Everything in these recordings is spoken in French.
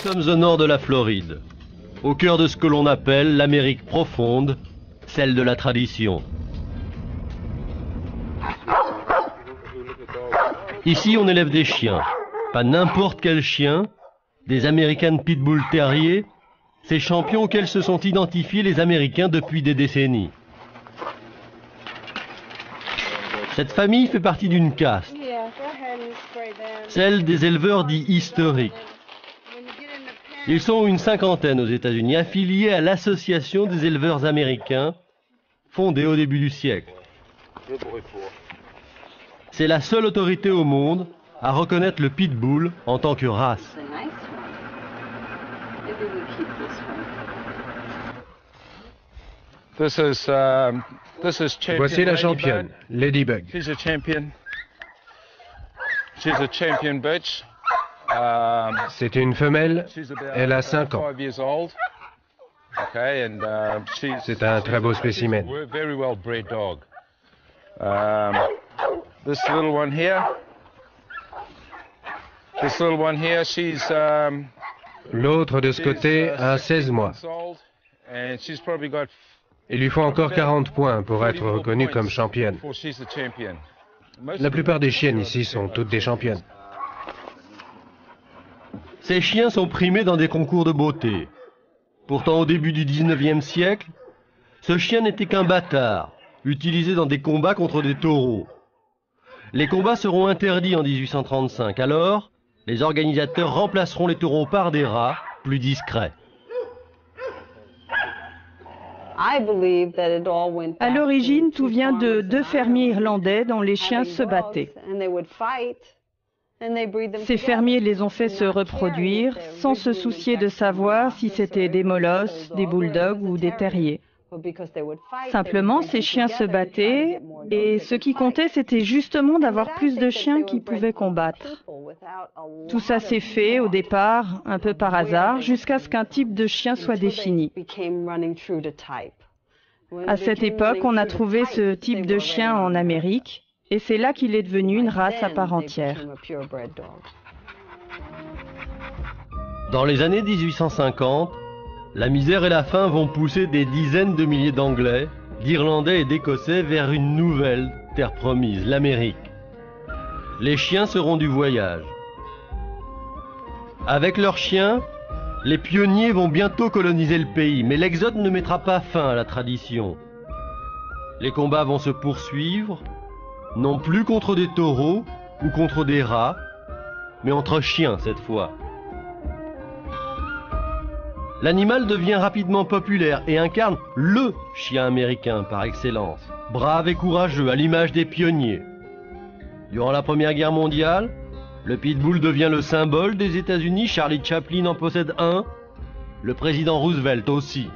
Nous sommes au nord de la Floride, au cœur de ce que l'on appelle l'Amérique profonde, celle de la tradition. Ici, on élève des chiens, pas n'importe quel chien, des American Pitbull Terriers, ces champions auxquels se sont identifiés les Américains depuis des décennies. Cette famille fait partie d'une caste, celle des éleveurs dits historiques. Ils sont une cinquantaine aux États-Unis, affiliés à l'Association des éleveurs américains, fondée au début du siècle. C'est la seule autorité au monde à reconnaître le pitbull en tant que race. Voici la championne, Ladybug. C'est une femelle, elle a 5 ans. C'est un très beau spécimen. L'autre de ce côté a 16 mois. Il lui faut encore 40 points pour être reconnue comme championne. La plupart des chiennes ici sont toutes des championnes. Ces chiens sont primés dans des concours de beauté. Pourtant, au début du 19e siècle, ce chien n'était qu'un bâtard, utilisé dans des combats contre des taureaux. Les combats seront interdits en 1835, alors les organisateurs remplaceront les taureaux par des rats plus discrets. À l'origine, tout vient de 2 fermiers irlandais dont les chiens se battaient. Ces fermiers les ont fait se reproduire sans se soucier de savoir si c'était des molosses, des bulldogs ou des terriers. Simplement, ces chiens se battaient et ce qui comptait, c'était justement d'avoir plus de chiens qui pouvaient combattre. Tout ça s'est fait au départ un peu par hasard jusqu'à ce qu'un type de chien soit défini. À cette époque, on a trouvé ce type de chien en Amérique et c'est là qu'il est devenu une race à part entière. Dans les années 1850, la misère et la faim vont pousser des dizaines de milliers d'Anglais, d'Irlandais et d'Écossais vers une nouvelle terre promise, l'Amérique. Les chiens seront du voyage. Avec leurs chiens, les pionniers vont bientôt coloniser le pays, mais l'exode ne mettra pas fin à la tradition. Les combats vont se poursuivre, non plus contre des taureaux ou contre des rats, mais entre chiens cette fois. L'animal devient rapidement populaire et incarne LE chien américain par excellence, brave et courageux à l'image des pionniers. Durant la Première Guerre mondiale, le pitbull devient le symbole des États-Unis, Charlie Chaplin en possède un, le président Roosevelt aussi.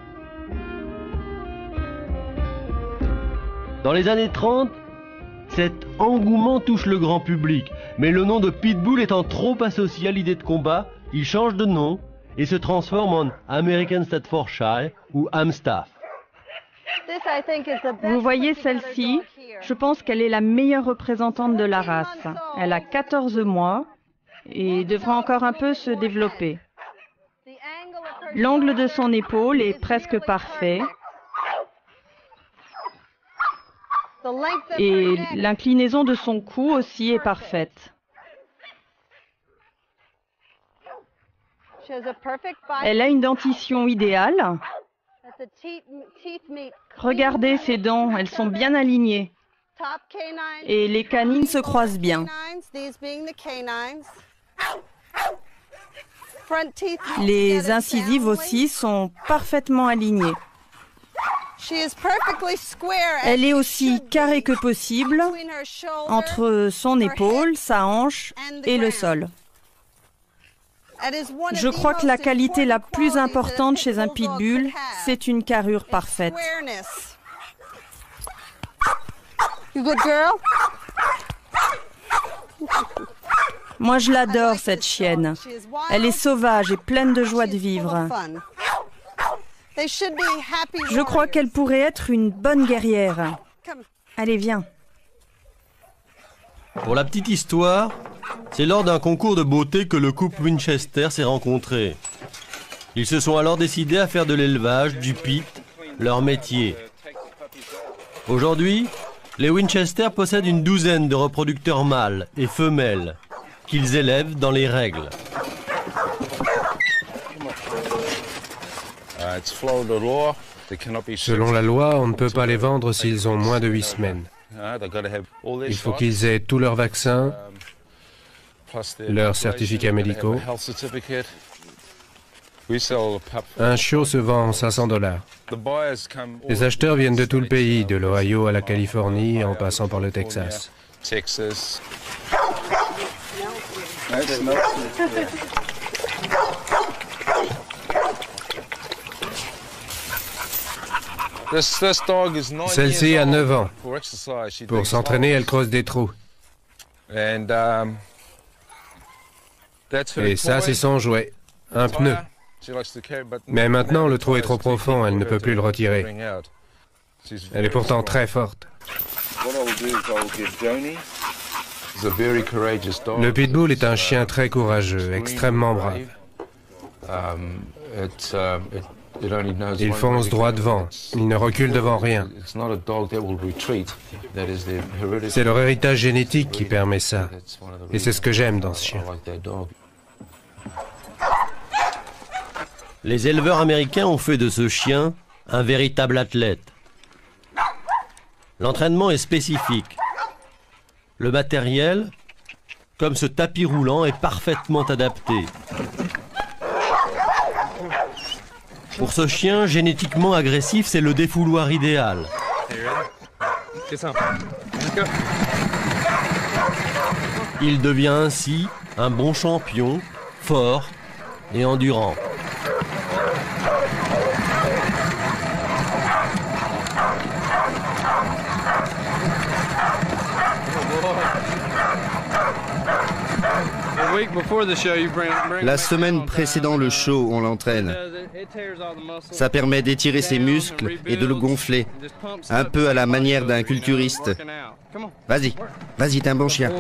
Dans les années 30, cet engouement touche le grand public, mais le nom de pitbull étant trop associé à l'idée de combat, il change de nom et se transforme en American Staffordshire ou Amstaff. Vous voyez celle-ci, je pense qu'elle est la meilleure représentante de la race. Elle a 14 mois et devra encore un peu se développer. L'angle de son épaule est presque parfait et l'inclinaison de son cou aussi est parfaite. Elle a une dentition idéale. Regardez ses dents, elles sont bien alignées. Et les canines se croisent bien. Les incisives aussi sont parfaitement alignées. Elle est aussi carrée que possible entre son épaule, sa hanche et le sol. Je crois que la qualité la plus importante chez un pitbull, c'est une carrure parfaite. Moi, je l'adore, cette chienne. Elle est sauvage et pleine de joie de vivre. Je crois qu'elle pourrait être une bonne guerrière. Allez, viens. Pour la petite histoire, c'est lors d'un concours de beauté que le couple Winchester s'est rencontré. Ils se sont alors décidés à faire de l'élevage, du pit, leur métier. Aujourd'hui, les Winchester possèdent une douzaine de reproducteurs mâles et femelles qu'ils élèvent dans les règles. Selon la loi, on ne peut pas les vendre s'ils ont moins de 8 semaines. Il faut qu'ils aient tous leurs vaccins, leurs certificats médicaux. Un chiot se vend $500. Les acheteurs viennent de tout le pays, de l'Ohio à la Californie, en passant par le Texas. Celle-ci a 9 ans. Pour s'entraîner, elle creuse des trous. Et ça, c'est son jouet, un pneu. Mais maintenant, le trou est trop profond, elle ne peut plus le retirer. Elle est pourtant très forte. Le pitbull est un chien très courageux, extrêmement brave. Il fonce droit devant, il ne recule devant rien. C'est leur héritage génétique qui permet ça. Et c'est ce que j'aime dans ce chien. Les éleveurs américains ont fait de ce chien un véritable athlète. L'entraînement est spécifique. Le matériel, comme ce tapis roulant, est parfaitement adapté. Pour ce chien génétiquement agressif, c'est le défouloir idéal. Il devient ainsi un bon champion, fort et endurant. La semaine précédant le show, on l'entraîne. Ça permet d'étirer ses muscles et de le gonfler, un peu à la manière d'un culturiste. Vas-y, vas-y, t'es un bon chien.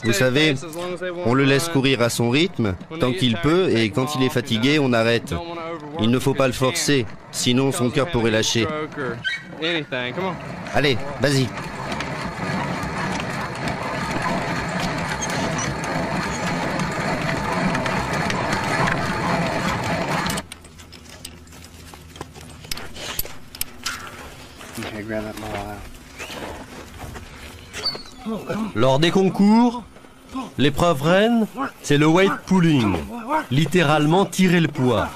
Vous savez, on le laisse courir à son rythme, tant qu'il peut, et quand il est fatigué, on arrête. Il ne faut pas le forcer, sinon son cœur pourrait lâcher. Allez, vas-y. Lors des concours, l'épreuve reine, c'est le weight pulling, littéralement tirer le poids.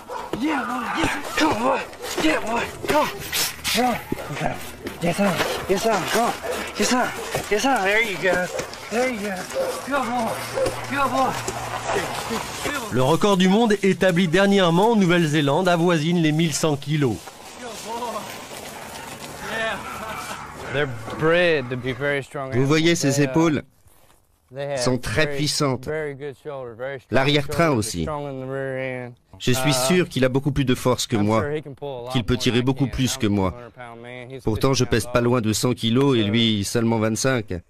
Le record du monde établi dernièrement en Nouvelle-Zélande avoisine les 1100 kilos. Vous voyez ses épaules sont très puissantes. L'arrière-train aussi. Je suis sûr qu'il a beaucoup plus de force que moi, qu'il peut tirer beaucoup plus que moi. Pourtant, je pèse pas loin de 100 kilos et lui seulement 25.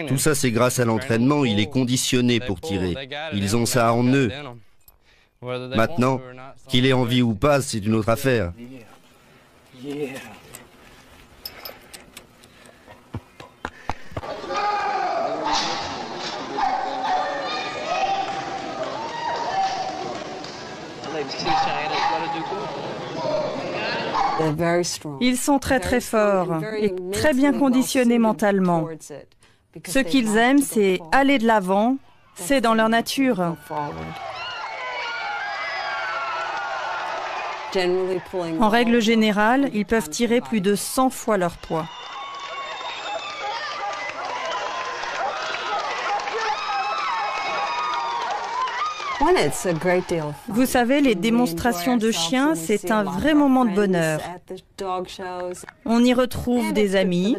Tout ça, c'est grâce à l'entraînement. Il est conditionné pour tirer. Ils ont ça en eux. Maintenant, qu'il ait envie ou pas, c'est une autre affaire. Ils sont très très forts et très bien conditionnés mentalement. Ce qu'ils aiment, c'est aller de l'avant, c'est dans leur nature. En règle générale, ils peuvent tirer plus de 100 fois leur poids. Vous savez, les démonstrations de chiens, c'est un vrai moment de bonheur. On y retrouve des amis.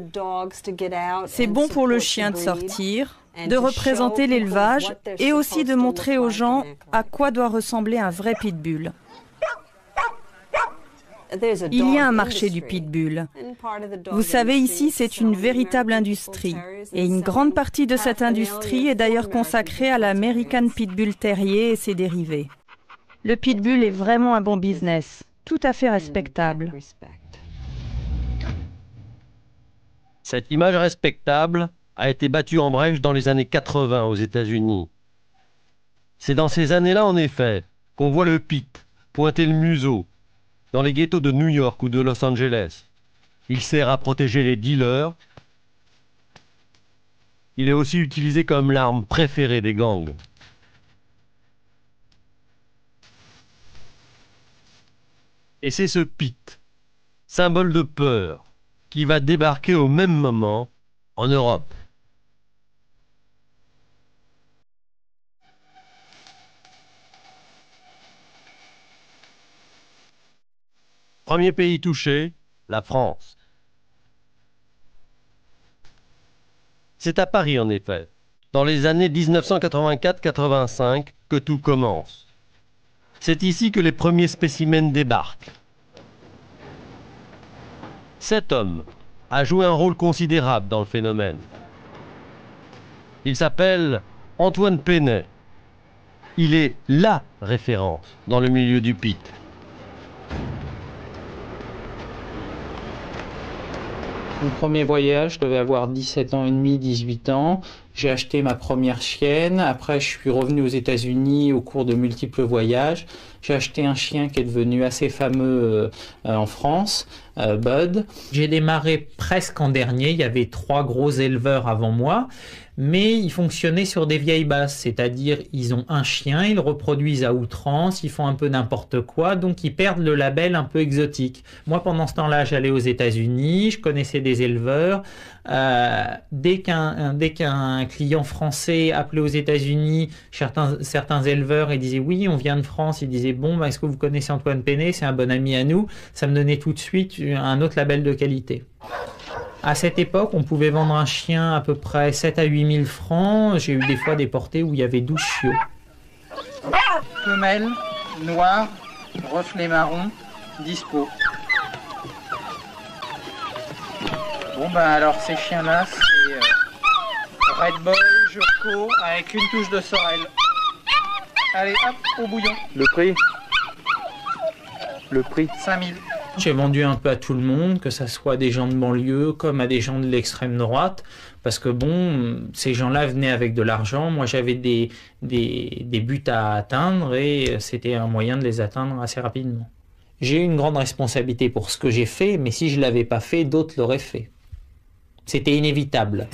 C'est bon pour le chien de sortir, de représenter l'élevage et aussi de montrer aux gens à quoi doit ressembler un vrai pitbull. Il y a un marché du pitbull. Vous savez, ici, c'est une véritable industrie. Et une grande partie de cette industrie est d'ailleurs consacrée à l'American Pitbull Terrier et ses dérivés. Le pitbull est vraiment un bon business, tout à fait respectable. Cette image respectable a été battue en brèche dans les années 80 aux États-Unis. C'est dans ces années-là, en effet, qu'on voit le pit pointer le museau dans les ghettos de New York ou de Los Angeles. Il sert à protéger les dealers. Il est aussi utilisé comme l'arme préférée des gangs. Et c'est ce pit, symbole de peur, qui va débarquer au même moment en Europe. Premier pays touché, la France. C'est à Paris, en effet, dans les années 1984-85, que tout commence. C'est ici que les premiers spécimens débarquent. Cet homme a joué un rôle considérable dans le phénomène. Il s'appelle Antoine Pénet. Il est LA référence dans le milieu du pit. Mon premier voyage, je devais avoir 17 ans et demi, 18 ans. J'ai acheté ma première chienne. Après, je suis revenu aux États-Unis au cours de multiples voyages. J'ai acheté un chien qui est devenu assez fameux en France, Bud. J'ai démarré presque en dernier. Il y avait 3 gros éleveurs avant moi. Mais ils fonctionnaient sur des vieilles bases, c'est-à-dire ils ont un chien, ils le reproduisent à outrance, ils font un peu n'importe quoi, donc ils perdent le label un peu exotique. Moi, pendant ce temps-là, j'allais aux États-Unis, je connaissais des éleveurs. Dès qu'un client français appelait aux États-Unis, certains éleveurs et disaient oui, on vient de France, ils disaient bon, est-ce que vous connaissez Antoine Pénet, c'est un bon ami à nous. Ça me donnait tout de suite un autre label de qualité. À cette époque, on pouvait vendre un chien à peu près 7 à 8 000 francs. J'ai eu des fois des portées où il y avait 12 chiots. Femelle, noire, reflet marron, dispo. Bon ben alors ces chiens-là, c'est Red Bull, Jurko, avec une touche de sorel. Allez, hop, au bouillon. Le prix 5 000. J'ai vendu un peu à tout le monde, que ce soit des gens de banlieue comme à des gens de l'extrême droite, parce que bon, ces gens-là venaient avec de l'argent. Moi, j'avais des buts à atteindre et c'était un moyen de les atteindre assez rapidement. J'ai eu une grande responsabilité pour ce que j'ai fait, mais si je ne l'avais pas fait, d'autres l'auraient fait. C'était inévitable.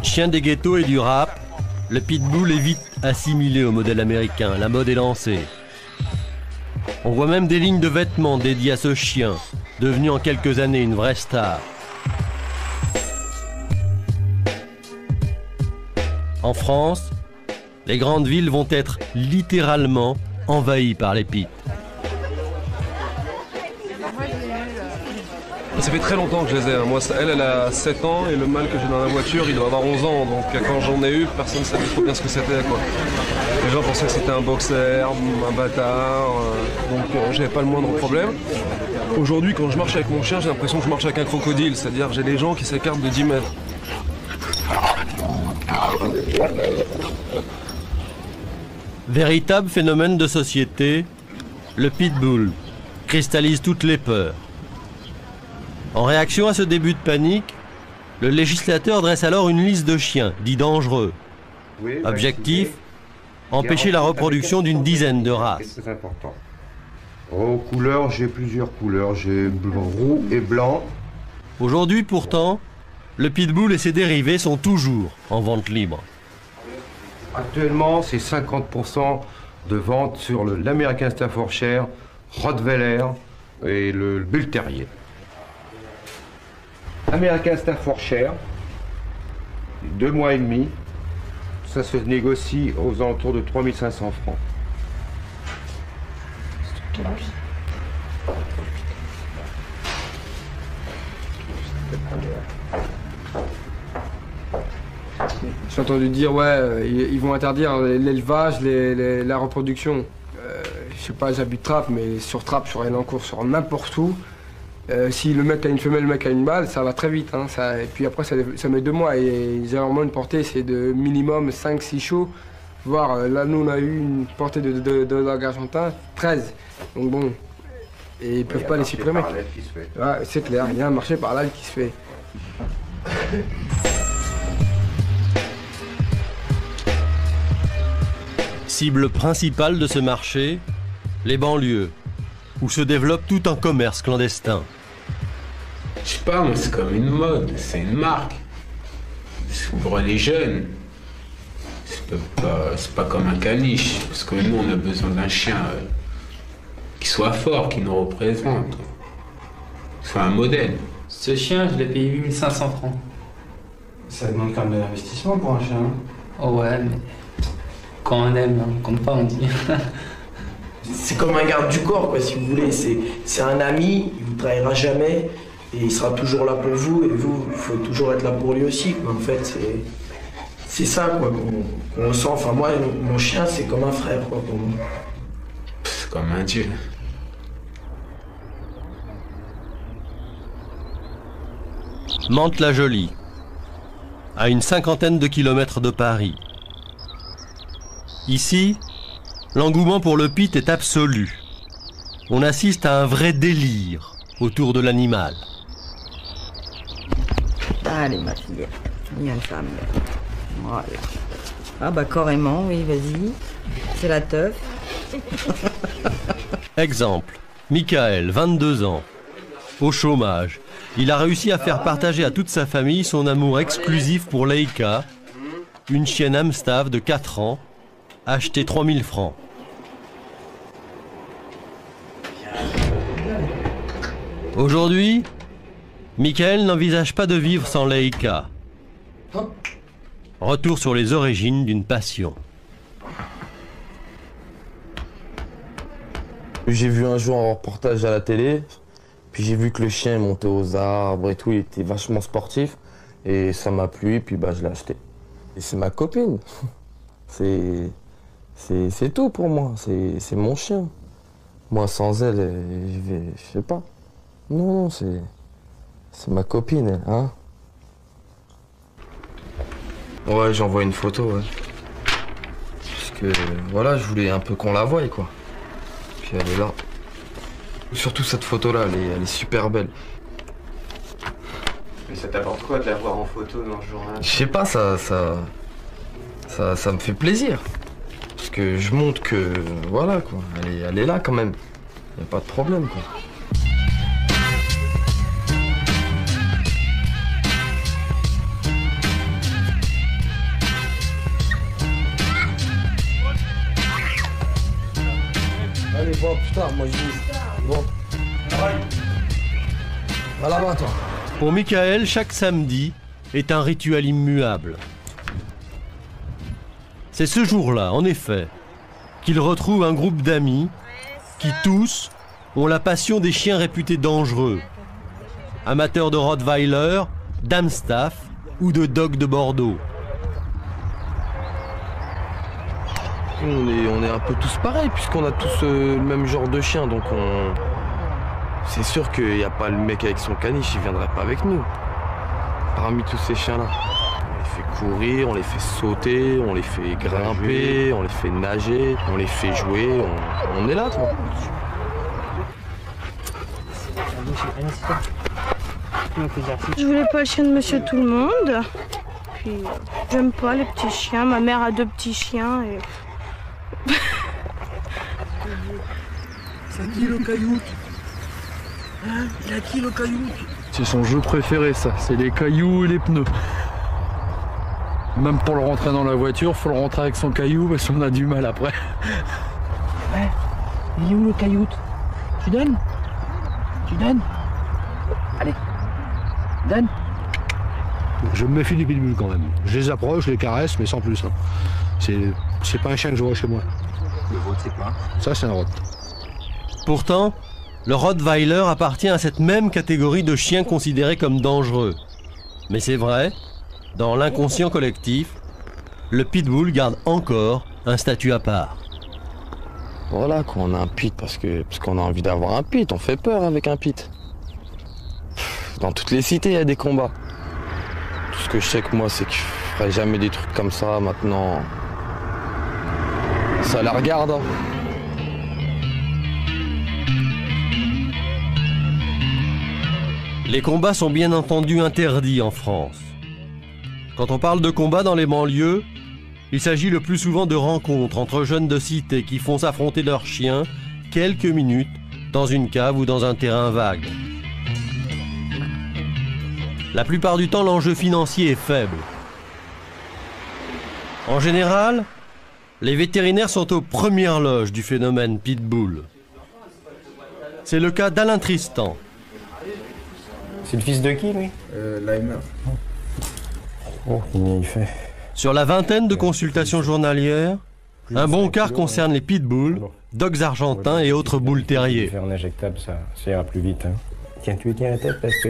Chien des ghettos et du rap, le pitbull est vite assimilé au modèle américain, la mode est lancée. On voit même des lignes de vêtements dédiées à ce chien, devenu en quelques années une vraie star. En France, les grandes villes vont être littéralement envahies par les pits. Ça fait très longtemps que je les ai. Moi, elle a 7 ans et le mâle que j'ai dans la voiture, il doit avoir 11 ans. Donc quand j'en ai eu, personne ne savait trop bien ce que c'était, quoi. Les gens pensaient que c'était un boxer, un bâtard, donc j'avais pas le moindre problème. Aujourd'hui, quand je marche avec mon chien, j'ai l'impression que je marche avec un crocodile, c'est-à-dire que j'ai des gens qui s'écartent de 10 mètres. Véritable phénomène de société, le pitbull cristallise toutes les peurs. En réaction à ce début de panique, le législateur dresse alors une liste de chiens dits dangereux. Objectif, empêcher la reproduction d'une dizaine de races. C'est important. Aux couleurs, j'ai plusieurs couleurs. J'ai roux et blanc. Aujourd'hui, pourtant, le pitbull et ses dérivés sont toujours en vente libre. Actuellement, c'est 50% de vente sur l'American Staffordshire, Rottweiler et le Bull Terrier. American Staffordshire, 2 mois et demi, ça se négocie aux alentours de 3 500 francs. J'ai entendu dire, ouais, ils vont interdire l'élevage, la reproduction. Je sais pas, j'habite Trappes, mais sur Trappes, sur Henencourt, sur n'importe où, si le mec a une femelle, le mec a une mâle, ça va très vite. Hein, et puis après, ça met 2 mois. Et généralement, une portée, c'est de minimum 5-6 chevaux. Voire, là, nous, on a eu une portée de dogue argentin, 13. Donc bon, et ils peuvent pas les supprimer. Ouais, c'est clair, il y a un marché parallèle qui se fait. Cible principale de ce marché, les banlieues, où se développe tout un commerce clandestin. Je sais pas, mais c'est comme une mode, c'est une marque. C'est pour les jeunes. C'est pas comme un caniche, parce que nous on a besoin d'un chien qui soit fort, qui nous représente, qui soit un modèle. Ce chien, je l'ai payé 8500 francs. Ça demande quand même de l'investissement pour un chien. Oh ouais, mais quand on aime, on compte pas, on dit. C'est comme un garde du corps, quoi, si vous voulez. C'est un ami, il vous trahira jamais, et il sera toujours là pour vous, et vous, il faut toujours être là pour lui aussi, quoi. En fait, c'est ça, quoi, qu'on ressent. Enfin, moi, mon chien, c'est comme un frère, quoi, pour moi. C'est comme un dieu. Mantes-la-Jolie, à une 50aine de kilomètres de Paris. Ici, l'engouement pour le pit est absolu. On assiste à un vrai délire autour de l'animal. Allez, ma fille, viens femme. Voilà. Ah bah carrément, oui, vas-y. C'est la teuf. Exemple, Michael, 22 ans. Au chômage, il a réussi à faire partager à toute sa famille son amour exclusif pour Leica, une chienne Amstaff de 4 ans, achetée 3000 francs. Aujourd'hui, Michael n'envisage pas de vivre sans Leica. Retour sur les origines d'une passion. J'ai vu un jour un reportage à la télé, puis j'ai vu que le chien montait aux arbres et tout, il était vachement sportif, et ça m'a plu, et puis bah, je l'ai acheté. Et c'est ma copine. C'est tout pour moi, c'est mon chien. Moi, sans elle, je sais pas. Non, c'est ma copine, hein. Ouais, j'envoie une photo, ouais. Parce que, voilà, je voulais un peu qu'on la voie, quoi. Puis elle est là. Surtout cette photo-là, elle est super belle. Mais ça t'apporte quoi de la voir en photo dans le journal? Je sais pas, ça me fait plaisir. Parce que je montre que, voilà, quoi. Elle est là, quand même. Y a pas de problème, quoi. Allez, bon, putain, moi je dis. Bon. Va là-bas, toi. Pour Michael, chaque samedi est un rituel immuable. C'est ce jour-là, en effet, qu'il retrouve un groupe d'amis qui, tous, ont la passion des chiens réputés dangereux. Amateurs de Rottweiler, d'Amstaff ou de Dog de Bordeaux. On est un peu tous pareils, puisqu'on a tous le même genre de chien, donc c'est sûr qu'il n'y a pas le mec avec son caniche, il viendrait pas avec nous. Parmi tous ces chiens-là. On les fait courir, on les fait sauter, on les fait grimper, on les fait nager, on les fait jouer, on est là, quoi. Je voulais pas le chien de Monsieur Tout-le-Monde. Puis j'aime pas les petits chiens. Ma mère a 2 petits chiens et... C'est qui le cailloute? Hein? Il a qui le cailloute? C'est son jeu préféré, ça. C'est les cailloux et les pneus. Même pour le rentrer dans la voiture, faut le rentrer avec son caillou parce qu'on a du mal après. Ouais. Il est où le cailloute? Tu donnes? Tu donnes? Allez. Donne. Je me méfie du pitbull quand même. Je les approche, je les caresse, mais sans plus. Hein. C'est pas un chien que je vois chez moi. Le vôtre, c'est quoi? Ça, c'est un Rott. Pourtant, le Rottweiler appartient à cette même catégorie de chiens considérés comme dangereux. Mais c'est vrai, dans l'inconscient collectif, le pitbull garde encore un statut à part. Voilà, quand on a un pit, parce qu'on a envie d'avoir un pit, on fait peur avec un pit. Dans toutes les cités, il y a des combats. Tout ce que je sais que moi, c'est que je ferai jamais des trucs comme ça maintenant. Ça la regarde. Hein. Les combats sont bien entendu interdits en France. Quand on parle de combats dans les banlieues, il s'agit le plus souvent de rencontres entre jeunes de cité qui font s'affronter leurs chiens quelques minutes dans une cave ou dans un terrain vague. La plupart du temps, l'enjeu financier est faible. En général, les vétérinaires sont aux premières loges du phénomène pitbull. C'est le cas d'Alain Tristan. C'est le fils de qui, lui Leimer. Oh, il fait. Sur la vingtaine de consultations journalières, un bon quart concerne les pitbulls, dogs argentins et autres boules terriers. Faire un injectable, ça ira plus vite. Hein. Tiens, tu lui tiens la tête parce que...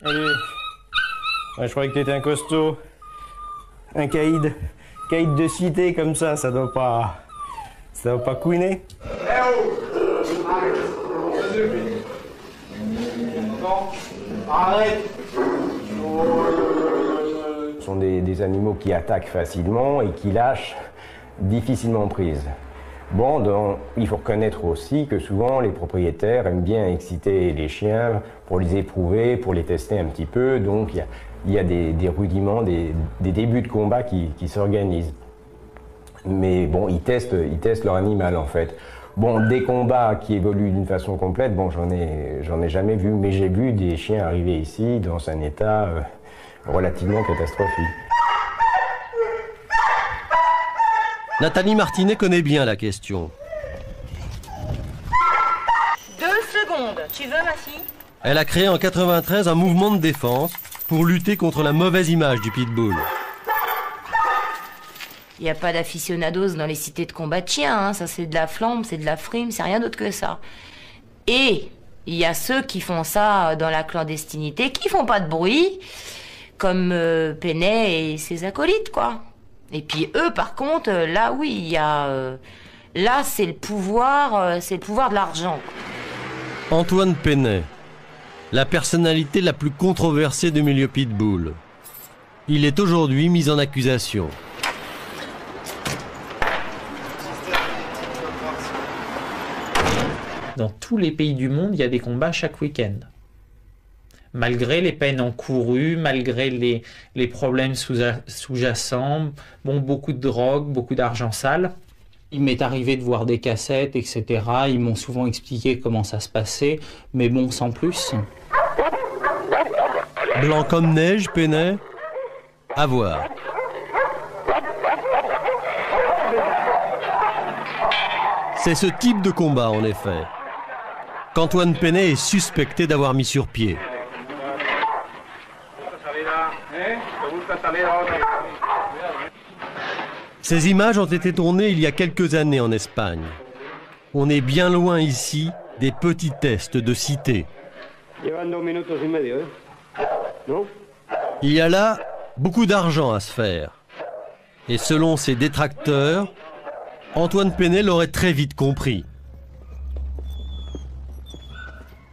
Allez. Ouais, je croyais que t'étais un costaud. Un caïd. Caïd de cité comme ça doit pas... Ça doit pas couiner. Arrête. Ce sont des animaux qui attaquent facilement et qui lâchent difficilement prise. Bon, il faut reconnaître aussi que souvent les propriétaires aiment bien exciter les chiens pour les éprouver, pour les tester un petit peu. Donc il y a des rudiments, des débuts de combat qui s'organisent. Mais bon, ils testent leur animal en fait. Bon, des combats qui évoluent d'une façon complète, bon, j'en ai jamais vu, mais j'ai vu des chiens arriver ici dans un état relativement catastrophique. Nathalie Martinet connaît bien la question. 2 secondes, tu veux ma fille? Elle a créé en 93 un mouvement de défense pour lutter contre la mauvaise image du pitbull. Il n'y a pas d'aficionados dans les cités de combat de chiens, hein. Ça c'est de la flambe, c'est de la frime, c'est rien d'autre que ça. Et il y a ceux qui font ça dans la clandestinité, qui font pas de bruit, comme Penet et ses acolytes, quoi. Et puis eux, par contre, là oui, il y a... là c'est le pouvoir de l'argent. Antoine Penet, la personnalité la plus controversée du milieu pitbull. Il est aujourd'hui mis en accusation. Dans tous les pays du monde, il y a des combats chaque week-end. Malgré les peines encourues, malgré les problèmes sous-jacents, bon, beaucoup de drogue, beaucoup d'argent sale. Il m'est arrivé de voir des cassettes, etc. Ils m'ont souvent expliqué comment ça se passait, mais bon, sans plus. Blanc comme neige, Penet, à voir. C'est ce type de combat, en effet, qu'Antoine Penet est suspecté d'avoir mis sur pied. Ces images ont été tournées il y a quelques années en Espagne. On est bien loin ici des petits tests de cité. Il y a là beaucoup d'argent à se faire. Et selon ses détracteurs, Antoine Penet l'aurait très vite compris.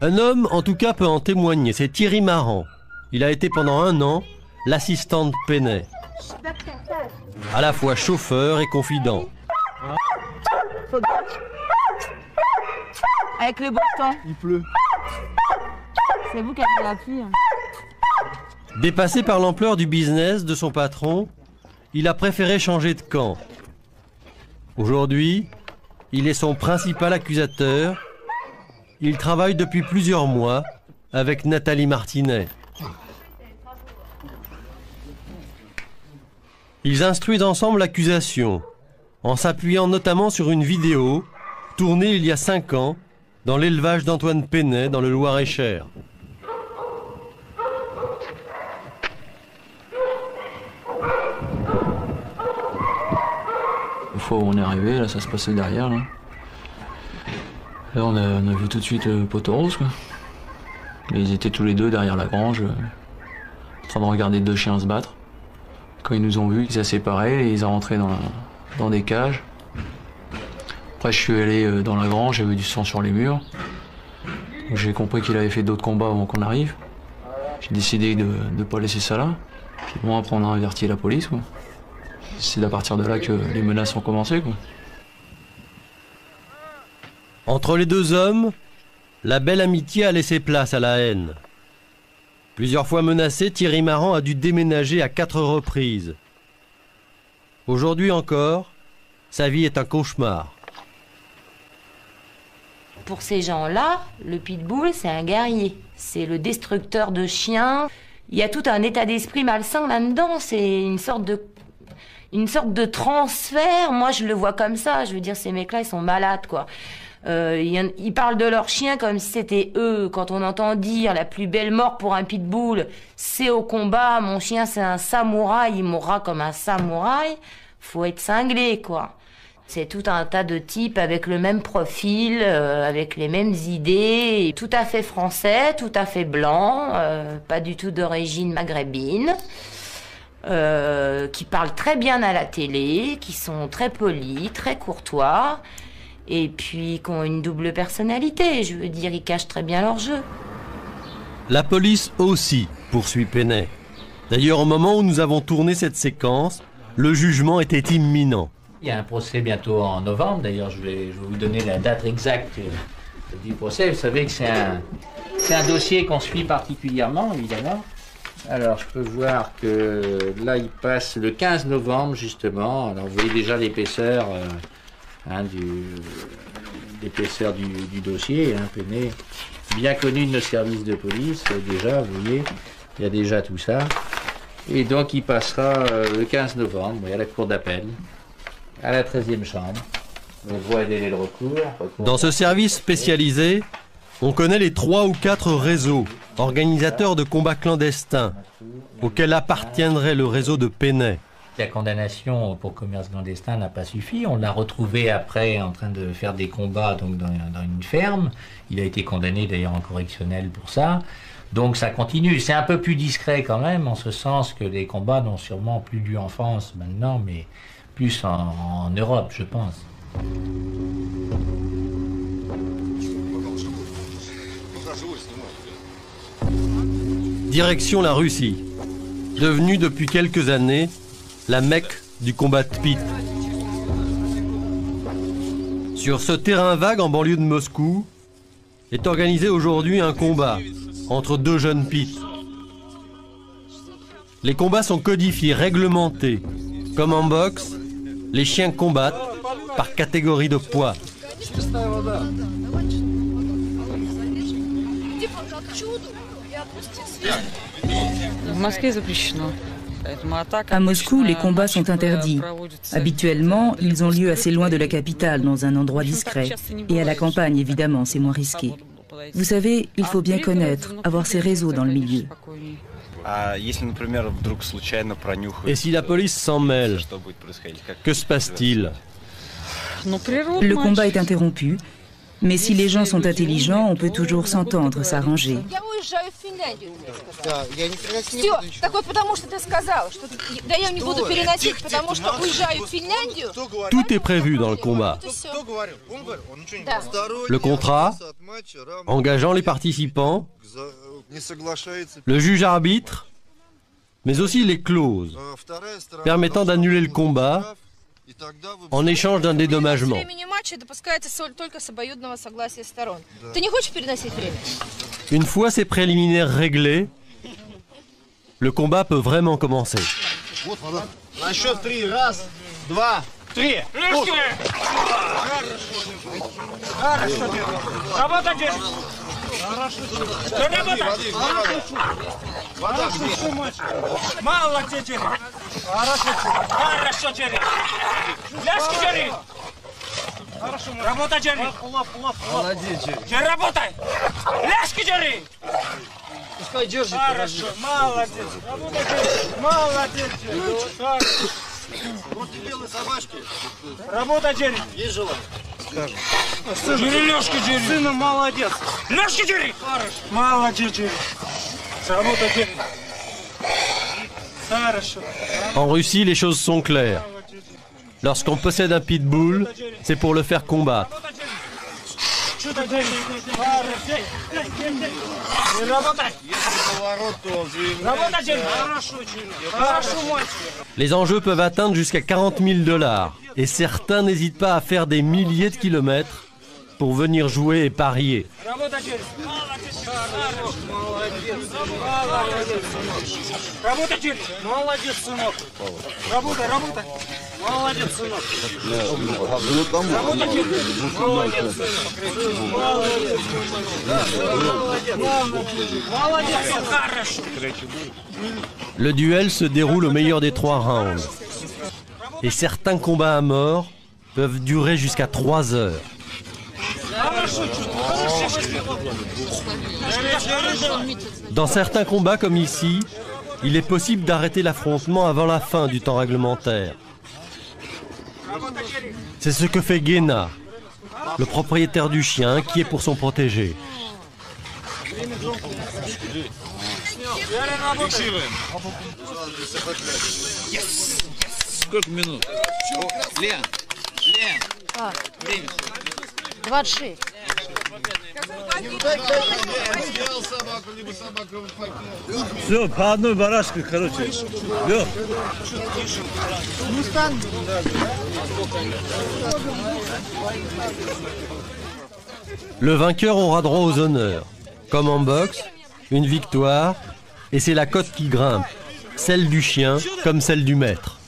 Un homme, en tout cas, peut en témoigner, c'est Thierry Marant. Il a été pendant 1 an l'assistant de Penet. À la fois chauffeur et confident. Avec le beau temps. Il pleut. C'est vous qui avez la pluie. Dépassé par l'ampleur du business de son patron, il a préféré changer de camp. Aujourd'hui, il est son principal accusateur. Il travaille depuis plusieurs mois avec Nathalie Martinet. Ils instruisent ensemble l'accusation, en s'appuyant notamment sur une vidéo tournée il y a 5 ans dans l'élevage d'Antoine Penet dans le Loir-et-Cher. Une fois où on est arrivé, là ça se passait derrière. Là. Là, on a vu tout de suite poteau rose, quoi. Et ils étaient tous les deux derrière la grange, en train de regarder deux chiens se battre. Quand ils nous ont vus, ils s'est séparés et ils ont rentré dans des cages. Après, je suis allé dans la grange, j'avais du sang sur les murs. J'ai compris qu'il avait fait d'autres combats avant qu'on arrive. J'ai décidé de ne pas laisser ça là. Puis bon, après, on a averti la police, quoi. C'est à partir de là que les menaces ont commencé, quoi. Entre les deux hommes, la belle amitié a laissé place à la haine. Plusieurs fois menacé, Thierry Marant a dû déménager à 4 reprises. Aujourd'hui encore, sa vie est un cauchemar. Pour ces gens-là, le pitbull, c'est un guerrier. C'est le destructeur de chiens. Il y a tout un état d'esprit malsain là-dedans. C'est une sorte de transfert. Moi, je le vois comme ça. Je veux dire, ces mecs-là, ils sont malades, quoi. Ils parlent de leurs chiens comme si c'était eux. Quand on entend dire la plus belle mort pour un pitbull, c'est au combat. Mon chien, c'est un samouraï. Il mourra comme un samouraï. Faut être cinglé, quoi. C'est tout un tas de types avec le même profil, avec les mêmes idées, tout à fait français, tout à fait blanc, pas du tout d'origine maghrébine, qui parlent très bien à la télé, qui sont très polis, très courtois, et puis qui ont une double personnalité. Je veux dire, ils cachent très bien leur jeu. La police aussi poursuit Penet. D'ailleurs, au moment où nous avons tourné cette séquence, le jugement était imminent. Il y a un procès bientôt en novembre. D'ailleurs, je vais vous donner la date exacte du procès. Vous savez que c'est un dossier qu'on suit particulièrement, évidemment. Alors, je peux voir que là, il passe le 15 novembre, justement. Alors, vous voyez déjà l'épaisseur l'épaisseur du dossier, Penet, bien connu de nos services de police. Déjà, vous voyez, il y a déjà tout ça. Et donc, il passera le 15 novembre, à la cour d'appel, à la 13e chambre. On voit délai de recours. Dans ce service spécialisé, on connaît les 3 ou 4 réseaux, organisateurs de combats clandestins, auxquels appartiendrait le réseau de Penet. La condamnation pour commerce clandestin n'a pas suffi. On l'a retrouvé après en train de faire des combats donc dans une ferme. Il a été condamné d'ailleurs en correctionnel pour ça. Donc ça continue. C'est un peu plus discret quand même, en ce sens que les combats n'ont sûrement plus lieu en France maintenant, mais plus en Europe, je pense. Direction la Russie, devenue depuis quelques années la Mecque du combat de pit. Sur ce terrain vague en banlieue de Moscou est organisé aujourd'hui un combat entre 2 jeunes pits. Les combats sont codifiés, réglementés. Comme en boxe, les chiens combattent par catégorie de poids. À Moscou, les combats sont interdits. Habituellement, ils ont lieu assez loin de la capitale, dans un endroit discret. Et à la campagne, évidemment, c'est moins risqué. Vous savez, il faut bien connaître, avoir ses réseaux dans le milieu. Et si la police s'en mêle, que se passe-t-il? Le combat est interrompu, mais si les gens sont intelligents, on peut toujours s'entendre, s'arranger. Tout est prévu dans le combat. Le contrat, engageant les participants, le juge arbitre, mais aussi les clauses permettant d'annuler le combat en échange d'un dédommagement. Une fois ces préliminaires réglés, le combat peut vraiment commencer. Работай, Джерри! Молодец, Джерри! Работай! Ляжки, Джерри! Пускай держит. Хорошо, молодец! Работай, Джерри! Молодец, Джерри! Вот белые собачки. Работай, Джерри! Есть желание? Джери, Лёшка, Джери. Сына, молодец. Лёшка, Джери. Молодец, Джери. Работа, Джери. Хорошо. En Russie, les choses sont claires. Lorsqu'on possède un pitbull, c'est pour le faire combattre. Les enjeux peuvent atteindre jusqu'à 40 000 $, et certains n'hésitent pas à faire des milliers de kilomètres pour venir jouer et parier. Le duel se déroule au meilleur des 3 rounds. Et certains combats à mort peuvent durer jusqu'à 3 heures. Dans certains combats comme ici, il est possible d'arrêter l'affrontement avant la fin du temps réglementaire. C'est ce que fait Gena, le propriétaire du chien qui est pour son protégé. Сколько минут? Лен, время. 26. Все, по одной барашке, короче. Лёх. Le vainqueur aura droit aux honneurs. Comme en boxe, une victoire, et c'est la cote qui grimpe, celle du chien comme celle du maître.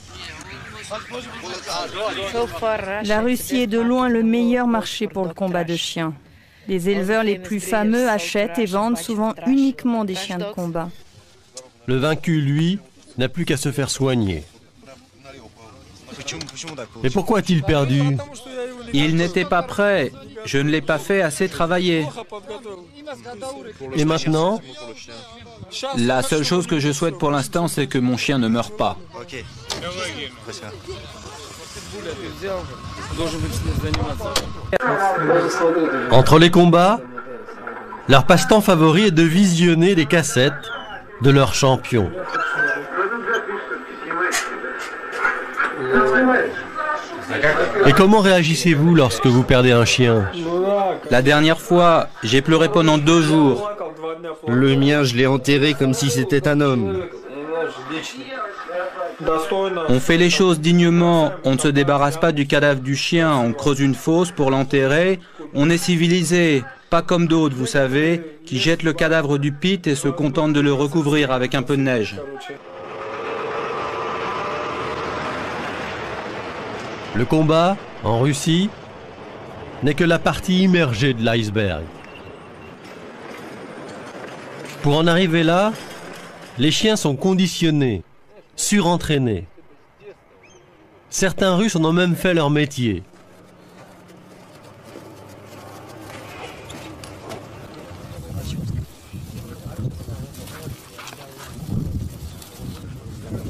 La Russie est de loin le meilleur marché pour le combat de chiens. Les éleveurs les plus fameux achètent et vendent souvent uniquement des chiens de combat. Le vaincu, lui, n'a plus qu'à se faire soigner. Mais pourquoi a-t-il perdu? Il n'était pas prêt. Je ne l'ai pas fait assez travailler. Et maintenant? La seule chose que je souhaite pour l'instant, c'est que mon chien ne meure pas. Entre les combats, leur passe-temps favori est de visionner des cassettes de leurs champions. Et comment réagissez-vous lorsque vous perdez un chien? La dernière fois, j'ai pleuré pendant 2 jours. Le mien, je l'ai enterré comme si c'était un homme. On fait les choses dignement, on ne se débarrasse pas du cadavre du chien, on creuse une fosse pour l'enterrer. On est civilisé, pas comme d'autres, vous savez, qui jettent le cadavre du pit et se contentent de le recouvrir avec un peu de neige. Le combat, en Russie, n'est que la partie immergée de l'iceberg. Pour en arriver là, les chiens sont conditionnés, surentraînés. Certains Russes en ont même fait leur métier.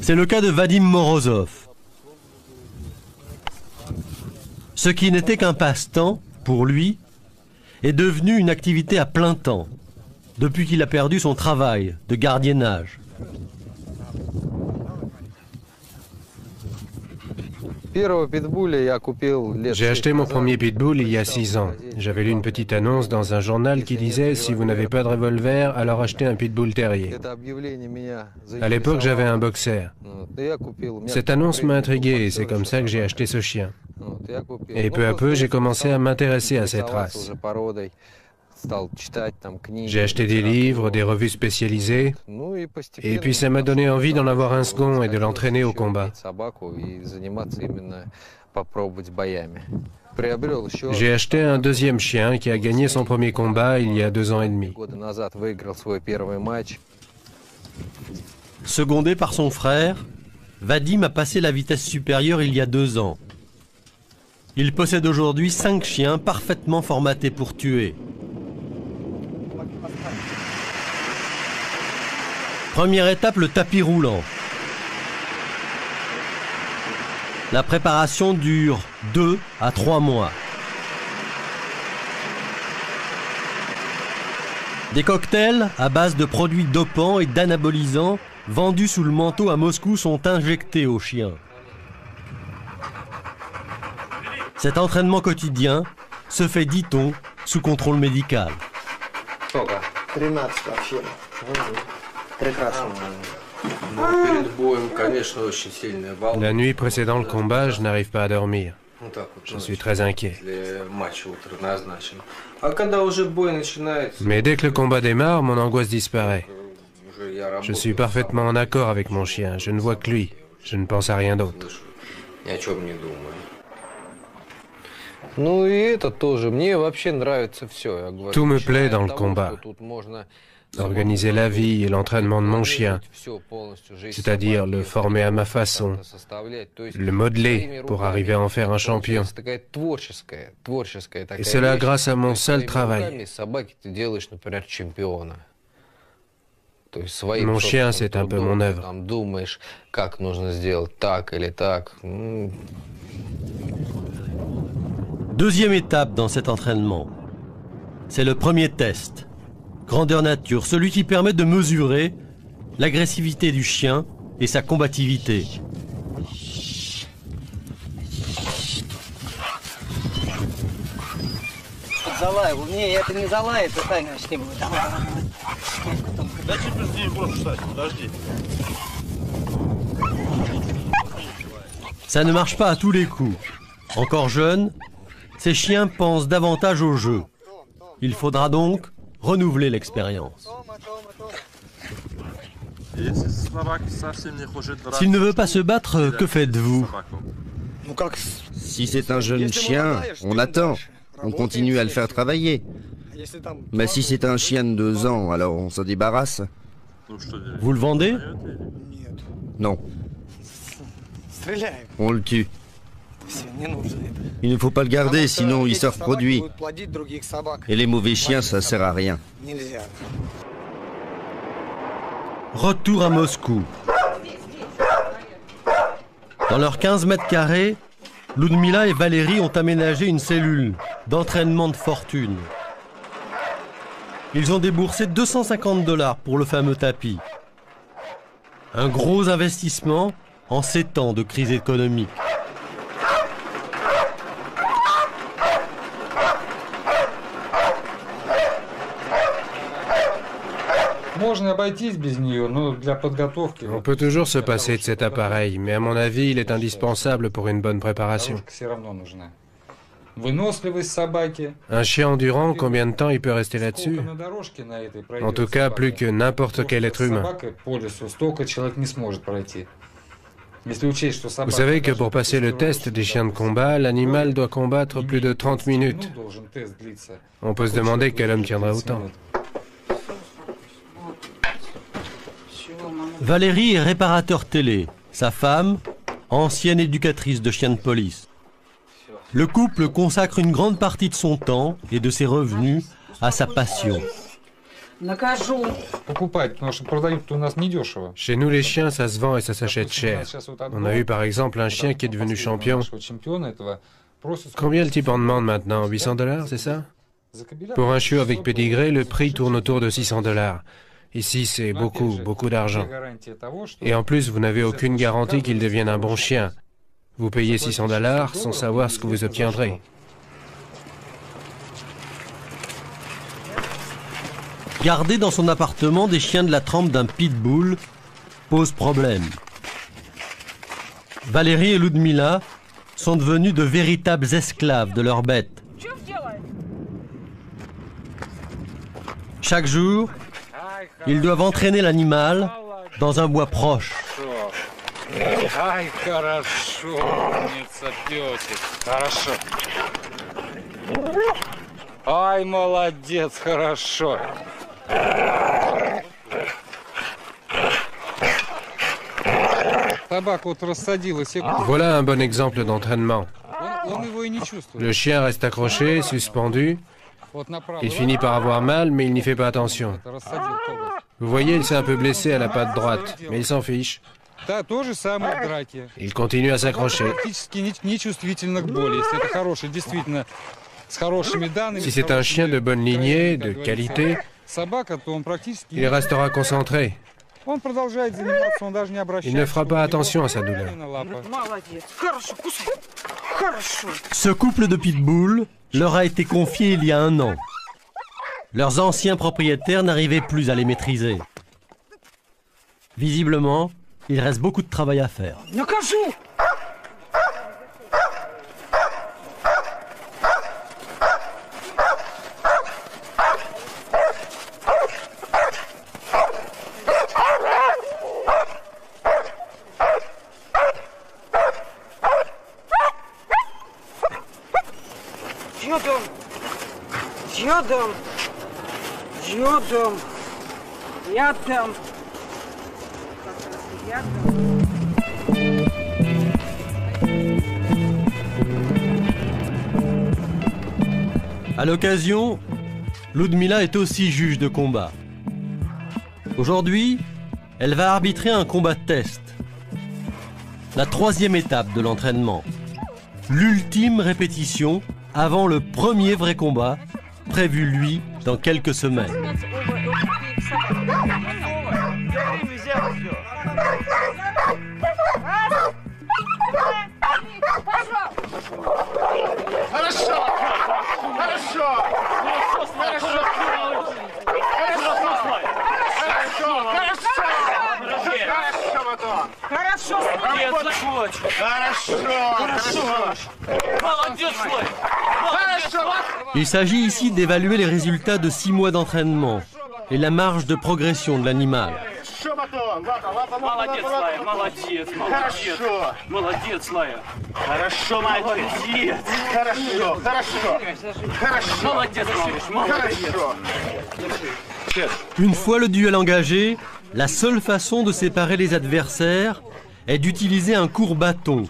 C'est le cas de Vadim Morozov. Ce qui n'était qu'un passe-temps, pour lui, est devenu une activité à plein temps, depuis qu'il a perdu son travail de gardiennage. J'ai acheté mon premier pitbull il y a 6 ans. J'avais lu une petite annonce dans un journal qui disait « Si vous n'avez pas de revolver, alors achetez un pitbull terrier ». À l'époque, j'avais un boxer. Cette annonce m'a intrigué et c'est comme ça que j'ai acheté ce chien. Et peu à peu, j'ai commencé à m'intéresser à cette race. J'ai acheté des livres, des revues spécialisées, et puis ça m'a donné envie d'en avoir un second et de l'entraîner au combat. J'ai acheté un deuxième chien qui a gagné son premier combat il y a 2 ans et demi. Secondé par son frère, Vadim a passé la vitesse supérieure il y a 2 ans. Il possède aujourd'hui 5 chiens parfaitement formatés pour tuer. Première étape, le tapis roulant. La préparation dure 2 à 3 mois. Des cocktails à base de produits dopants et d'anabolisants vendus sous le manteau à Moscou sont injectés aux chiens. Cet entraînement quotidien se fait, dit-on, sous contrôle médical. La nuit précédant le combat, je n'arrive pas à dormir. Je suis très inquiet. Mais dès que le combat démarre, mon angoisse disparaît. Je suis parfaitement en accord avec mon chien. Je ne vois que lui. Je ne pense à rien d'autre. Tout me plaît dans le combat. Organiser la vie et l'entraînement de mon chien, c'est-à-dire le former à ma façon, le modeler pour arriver à en faire un champion. Et cela grâce à mon seul travail. Mon chien, c'est un peu mon œuvre. Deuxième étape dans cet entraînement, c'est le premier test. Grandeur nature, celui qui permet de mesurer l'agressivité du chien et sa combativité. Ça ne marche pas à tous les coups. Encore jeunes, ces chiens pensent davantage au jeu. Il faudra donc renouveler l'expérience. S'il ne veut pas se battre, que faites-vous? Si c'est un jeune chien, on attend. On continue à le faire travailler. Mais si c'est un chien de 2 ans, alors on se débarrasse. Vous le vendez? Non. On le tue. Il ne faut pas le garder, sinon il se reproduit. Et les mauvais chiens, ça sert à rien. Retour à Moscou. Dans leurs 15 mètres carrés, Ludmila et Valérie ont aménagé une cellule d'entraînement de fortune. Ils ont déboursé 250 $ pour le fameux tapis. Un gros investissement en ces temps de crise économique. On peut toujours se passer de cet appareil, mais à mon avis, il est indispensable pour une bonne préparation. Un chien endurant, combien de temps il peut rester là-dessus? En tout cas, plus que n'importe quel être humain. Vous savez que pour passer le test des chiens de combat, l'animal doit combattre plus de 30 minutes. On peut se demander quel homme tiendra autant. Valérie est réparateur télé. Sa femme, ancienne éducatrice de chiens de police. Le couple consacre une grande partie de son temps et de ses revenus à sa passion. Chez nous, les chiens, ça se vend et ça s'achète cher. On a eu par exemple un chien qui est devenu champion. Combien le type en demande maintenant? 800 $, c'est ça? Pour un chiot avec pédigré, le prix tourne autour de 600 $. Ici, c'est beaucoup, beaucoup d'argent. Et en plus, vous n'avez aucune garantie qu'il devienne un bon chien. Vous payez 600 $ sans savoir ce que vous obtiendrez. Garder dans son appartement des chiens de la trempe d'un pitbull pose problème. Valérie et Ludmila sont devenus de véritables esclaves de leurs bêtes. Chaque jour, ils doivent entraîner l'animal dans un bois proche. Voilà un bon exemple d'entraînement. Le chien reste accroché, suspendu. Il finit par avoir mal, mais il n'y fait pas attention. Vous voyez, il s'est un peu blessé à la patte droite, mais il s'en fiche. Il continue à s'accrocher. Si c'est un chien de bonne lignée, de qualité, Il restera concentré. Il ne fera pas attention à sa douleur. Ce couple de pitbulls leur a été confié il y a 1 an. Leurs anciens propriétaires n'arrivaient plus à les maîtriser. Visiblement, il reste beaucoup de travail à faire. À l'occasion, Ludmila est aussi juge de combat. Aujourd'hui, elle va arbitrer un combat test. La 3e étape de l'entraînement. L'ultime répétition avant le premier vrai combat, prévu lui dans quelques semaines. Il s'agit ici d'évaluer les résultats de 6 mois d'entraînement et la marge de progression de l'animal. Une fois le duel engagé, la seule façon de séparer les adversaires est d'utiliser un court bâton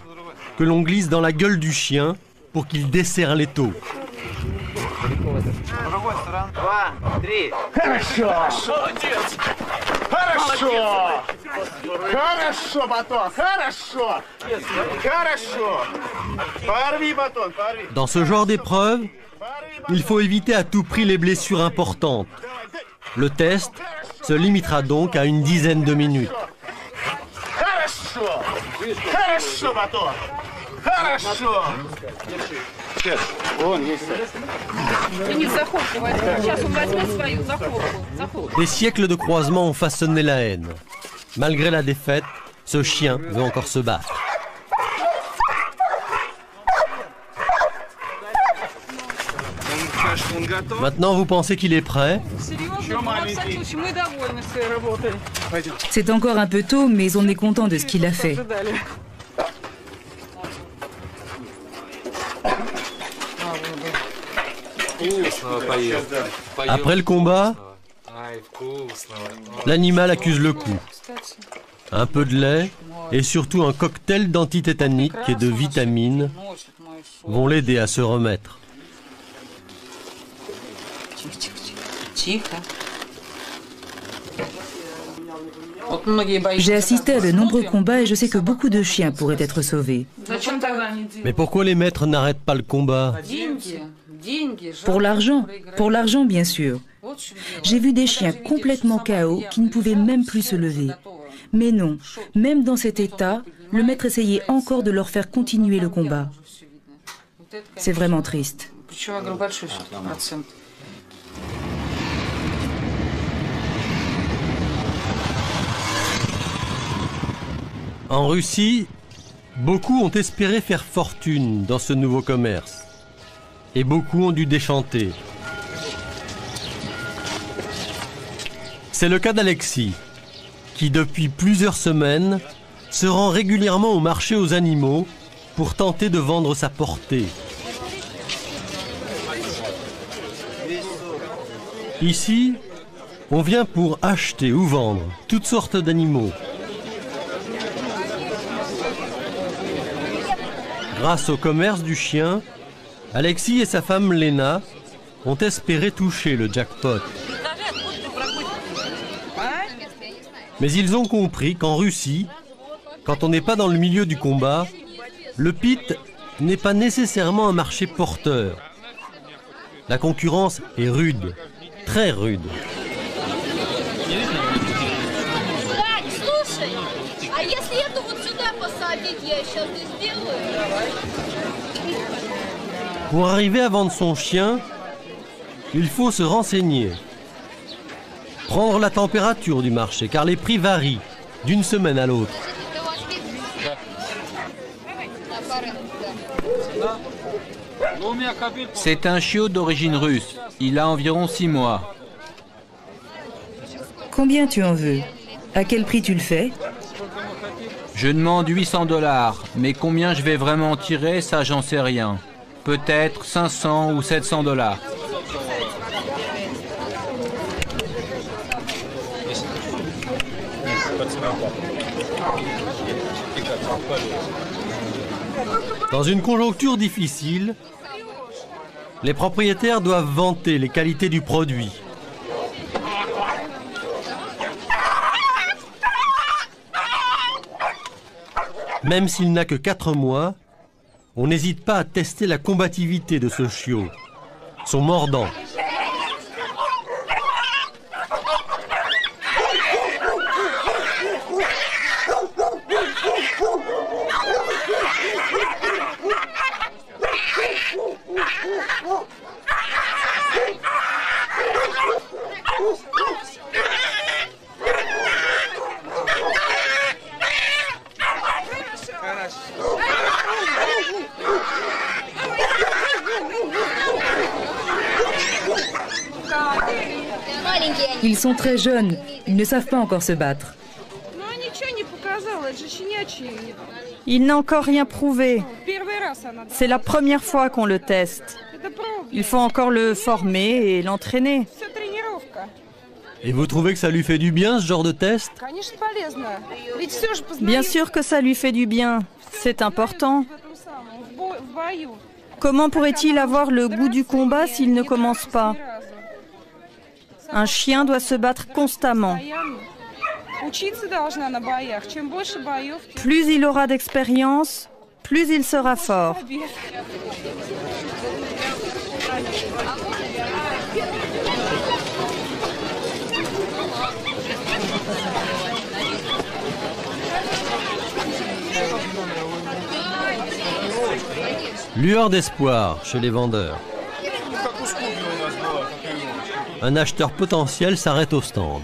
que l'on glisse dans la gueule du chien pour qu'il desserre l'étau. Dans ce genre d'épreuve, il faut éviter à tout prix les blessures importantes. Le test se limitera donc à une dizaine de minutes. Des siècles de croisement ont façonné la haine. Malgré la défaite, ce chien veut encore se battre. Maintenant, vous pensez qu'il est prêt? C'est encore un peu tôt, mais on est content de ce qu'il a fait. Après le combat, l'animal accuse le coup. Un peu de lait et surtout un cocktail d'antitétanique et de vitamines vont l'aider à se remettre. J'ai assisté à de nombreux combats et je sais que beaucoup de chiens pourraient être sauvés. Mais pourquoi les maîtres n'arrêtent pas le combat? Pour l'argent bien sûr. J'ai vu des chiens complètement KO qui ne pouvaient même plus se lever. Mais non, même dans cet état, le maître essayait encore de leur faire continuer le combat. C'est vraiment triste. En Russie, beaucoup ont espéré faire fortune dans ce nouveau commerce. Et beaucoup ont dû déchanter. C'est le cas d'Alexis, qui depuis plusieurs semaines se rend régulièrement au marché aux animaux pour tenter de vendre sa portée. Ici, on vient pour acheter ou vendre toutes sortes d'animaux. Grâce au commerce du chien, Alexis et sa femme Lena ont espéré toucher le jackpot. Mais ils ont compris qu'en Russie, quand on n'est pas dans le milieu du combat, le pit n'est pas nécessairement un marché porteur. La concurrence est rude, très rude. Pour arriver à vendre son chien, il faut se renseigner. Prendre la température du marché, car les prix varient d'une semaine à l'autre. C'est un chiot d'origine russe. Il a environ 6 mois. Combien tu en veux? À quel prix tu le fais? Je demande 800 $, mais combien je vais vraiment en tirer, ça j'en sais rien. Peut-être 500 ou 700 $. Dans une conjoncture difficile, les propriétaires doivent vanter les qualités du produit. Même s'il n'a que 4 mois, on n'hésite pas à tester la combativité de ce chiot, son mordant. Ils sont très jeunes, ils ne savent pas encore se battre. Il n'a encore rien prouvé. C'est la première fois qu'on le teste. Il faut encore le former et l'entraîner. Et vous trouvez que ça lui fait du bien, ce genre de test? Bien sûr que ça lui fait du bien. C'est important. Comment pourrait-il avoir le goût du combat s'il ne commence pas? Un chien doit se battre constamment. Plus il aura d'expérience, plus il sera fort. Lueur d'espoir chez les vendeurs. Un acheteur potentiel s'arrête au stand.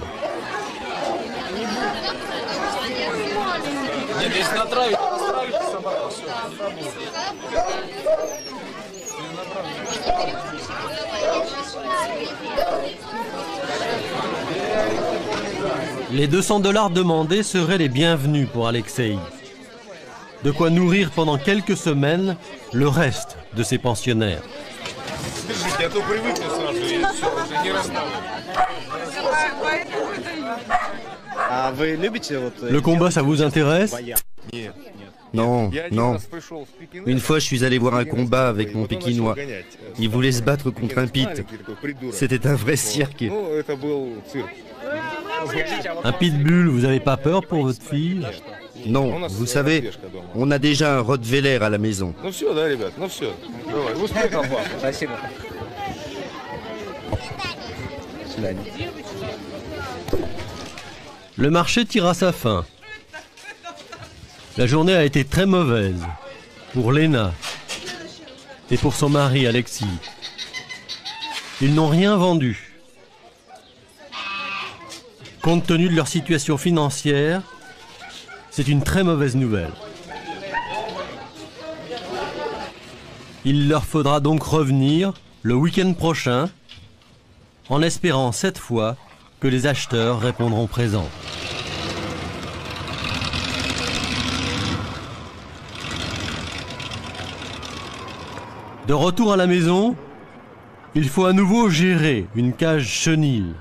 Les 200 $ demandés seraient les bienvenus pour Alexei. De quoi nourrir pendant quelques semaines le reste de ses pensionnaires. Le combat, ça vous intéresse? Non, non. Une fois, je suis allé voir un combat avec mon pékinois. Il voulait se battre contre un pit. C'était un vrai cirque. Un pitbull, vous n'avez pas peur pour votre fille? Non, vous savez, on a déjà un Rottweiler à la maison. Le marché tire à sa fin. La journée a été très mauvaise pour Lena et pour son mari Alexis. Ils n'ont rien vendu. Compte tenu de leur situation financière, c'est une très mauvaise nouvelle. Il leur faudra donc revenir le week-end prochain, en espérant cette fois que les acheteurs répondront présents. De retour à la maison, il faut à nouveau gérer une cage chenille,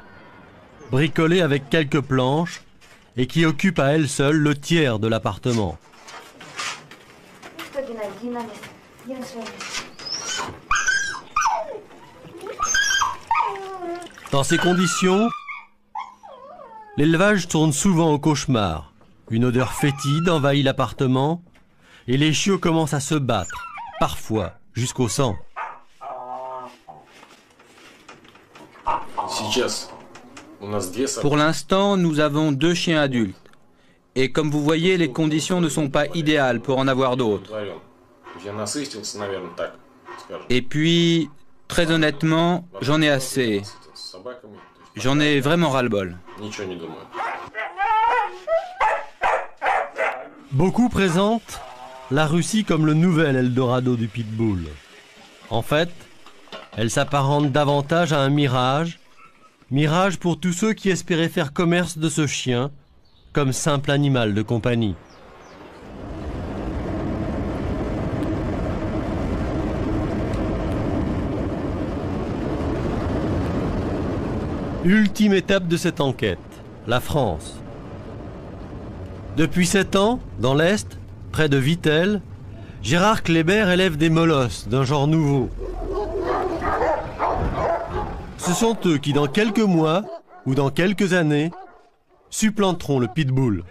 bricolée avec quelques planches et qui occupe à elle seule le tiers de l'appartement. Dans ces conditions, l'élevage tourne souvent au cauchemar. Une odeur fétide envahit l'appartement et les chiots commencent à se battre, parfois jusqu'au sang. Pour l'instant, nous avons 2 chiens adultes. Et comme vous voyez, les conditions ne sont pas idéales pour en avoir d'autres. Et puis, très honnêtement, j'en ai assez. J'en ai vraiment ras-le-bol. Beaucoup présentent la Russie comme le nouvel Eldorado du pitbull. En fait, elle s'apparente davantage à un mirage. Mirage pour tous ceux qui espéraient faire commerce de ce chien comme simple animal de compagnie. Ultime étape de cette enquête, la France. Depuis 7 ans, dans l'Est, près de Vittel, Gérard Kléber élève des molosses d'un genre nouveau. Ce sont eux qui, dans quelques mois ou dans quelques années, supplanteront le pitbull.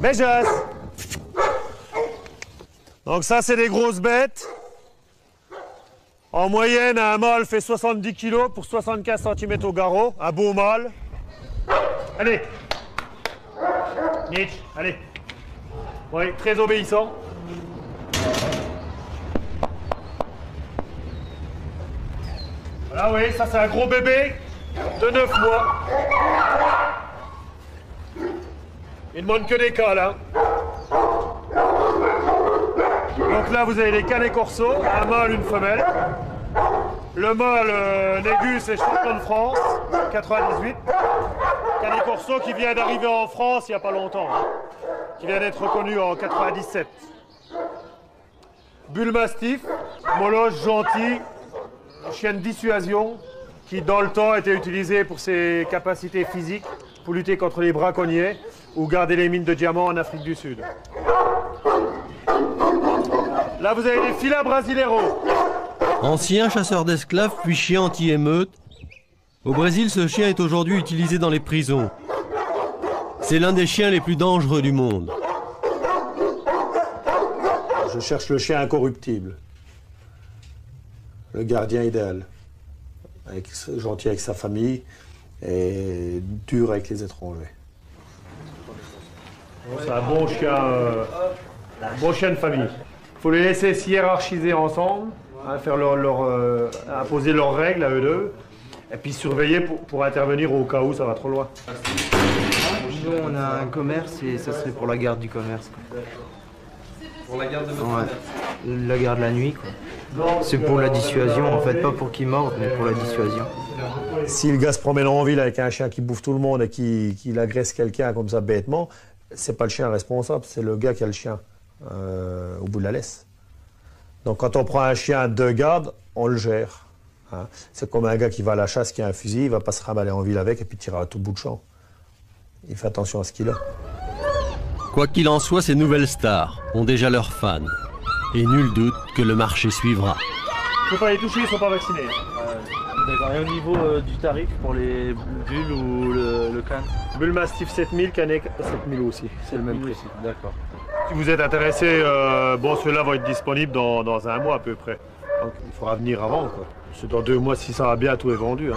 Béjas. Donc ça, c'est des grosses bêtes. En moyenne, un mâle fait 70 kg pour 75 cm au garrot. Un beau mâle. Allez. Nietzsche, allez. Oui, très obéissant. Voilà, oui, ça c'est un gros bébé de 9 mois. Il ne demande que des cales, hein. Donc là, vous avez les Canet Corso, un mâle, une femelle. Le mâle Négus est champion de France, 98. Canet Corso qui vient d'arriver en France il n'y a pas longtemps, hein, qui vient d'être reconnu en 97. Bull Mastiff, molosse gentil, chien de dissuasion, qui dans le temps était utilisé pour ses capacités physiques, pour lutter contre les braconniers ou garder les mines de diamants en Afrique du Sud. Là, vous avez les Fila Brasileiro. Ancien chasseur d'esclaves puis chien anti-émeute, au Brésil, ce chien est aujourd'hui utilisé dans les prisons. C'est l'un des chiens les plus dangereux du monde. Je cherche le chien incorruptible. Le gardien idéal. Gentil avec sa famille et dur avec les étrangers. C'est un bon chien de famille. Il faut les laisser se hiérarchiser ensemble, hein, faire imposer leurs règles à eux deux, et puis surveiller pour intervenir au cas où ça va trop loin. Nous, on a un commerce et ça serait pour la garde du commerce. Quoi. Pour la garde de votre commerce ? La garde la nuit, quoi. C'est pour la dissuasion, en fait, pas pour qu'ils mordent, mais pour la dissuasion. Si le gars se promène en ville avec un chien qui bouffe tout le monde et qu'il agresse quelqu'un comme ça bêtement, c'est pas le chien responsable, c'est le gars qui a le chien au bout de la laisse. Donc quand on prend un chien de garde, on le gère. Hein. C'est comme un gars qui va à la chasse, qui a un fusil, il va pas se raballer en ville avec et puis tirer à tout bout de champ. Il fait attention à ce qu'il a. Quoi qu'il en soit, ces nouvelles stars ont déjà leurs fans. Et nul doute que le marché suivra. Il ne faut pas les toucher, ils ne sont pas vaccinés. D'accord. Et au niveau du tarif pour les bulles ou le can ? Bull Mastiff 7000, Canet 7000 aussi. C'est le même prix. D'accord. Si vous êtes intéressé, bon, ceux-là vont être disponibles dans un mois à peu près. Donc il faudra venir avant, quoi. Parce que dans 2 mois, si ça va bien, tout est vendu. Hein.